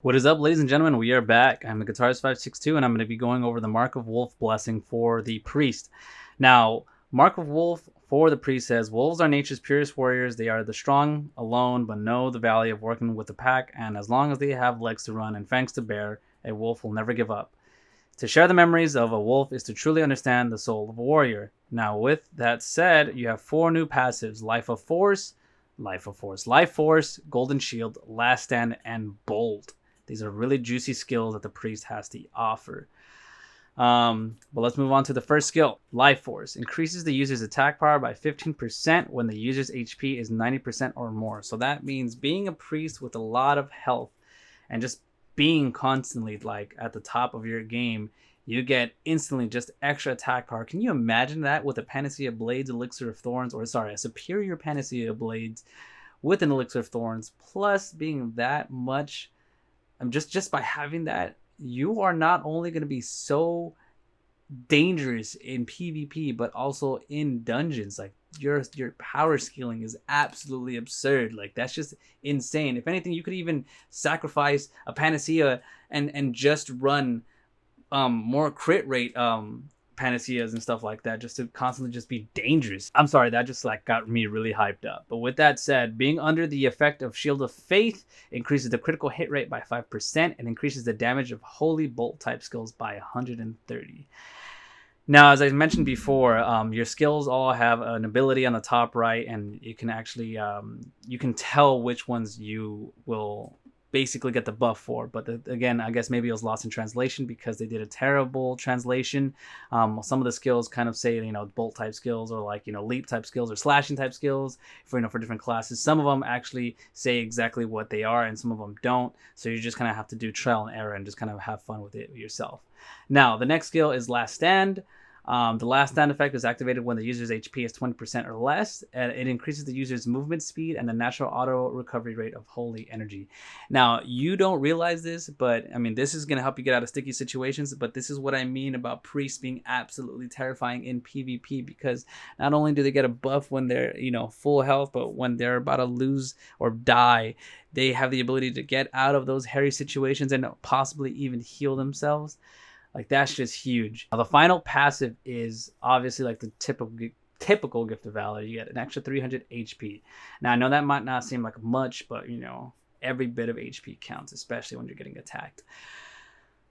What is up, ladies and gentlemen? We are back. I'm the Guitarist 562, and I'm going to be going over the Mark of Wolf blessing for the priest. Now, Mark of Wolf for the priest says, wolves are nature's purest warriors. They are the strong alone, but know the value of working with the pack, and as long as they have legs to run and fangs to bear, a wolf will never give up. To share the memories of a wolf is to truly understand the soul of a warrior. Now, with that said, you have 4 new passives: Life Force, Life Force, Golden Shield, Last Stand, and Bold. These are really juicy skills that the priest has to offer. But let's move on to the first skill. Life Force increases the user's attack power by 15% when the user's HP is 90% or more. So that means being a priest with a lot of health and just being constantly like at the top of your game, you get instantly just extra attack power. Can you imagine that with a Panacea Blades Elixir of Thorns, or sorry, a superior Panacea Blades with an Elixir of Thorns, plus being that much, just by having that, you are not only going to be so dangerous in PvP, but also in dungeons. Like your power scaling is absolutely absurd. Like that's just insane. If anything, you could even sacrifice a Panacea and just run more crit rate panaceas and stuff like that, just to constantly just be dangerous. I'm sorry, that just like got me really hyped up. But with that said, being under the effect of Shield of Faith increases the critical hit rate by 5% and increases the damage of Holy Bolt type skills by 130. Now, as I mentioned before, your skills all have an ability on the top right, and you can actually you can tell which ones you will basically get the buff for. But again, I guess maybe it was lost in translation because they did a terrible translation. Some of the skills kind of say, bolt type skills, or like, leap type skills, or slashing type skills for different classes. Some of them actually say exactly what they are, and some of them don't. So you just kind of have to do trial and error and just kind of have fun with it yourself. Now, the next skill is Last Stand. The Last Stand effect is activated when the user's HP is 20% or less, and it increases the user's movement speed and the natural auto recovery rate of holy energy. Now, you don't realize this, but I mean, this is going to help you get out of sticky situations, but this is what I mean about priests being absolutely terrifying in PvP, because not only do they get a buff when they're, full health, but when they're about to lose or die, they have the ability to get out of those hairy situations and possibly even heal themselves. Like, that's just huge. Now, the final passive is obviously like the typical Gift of Valor. You get an extra 300 HP. Now, I know that might not seem like much, but, every bit of HP counts, especially when you're getting attacked.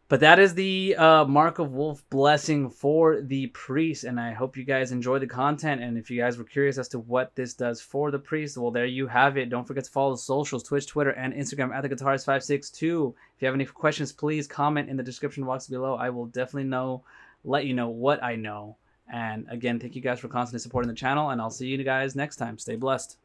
But that is the Mark of Wolf blessing for the priest, and I hope you guys enjoy the content. And if you guys were curious as to what this does for the priest, well, there you have it. Don't forget to follow the socials, Twitch, Twitter, and Instagram at theguitarist562. If you have any questions, please comment in the description box below. I will definitely let you know what I know. And again, thank you guys for constantly supporting the channel, and I'll see you guys next time. Stay blessed.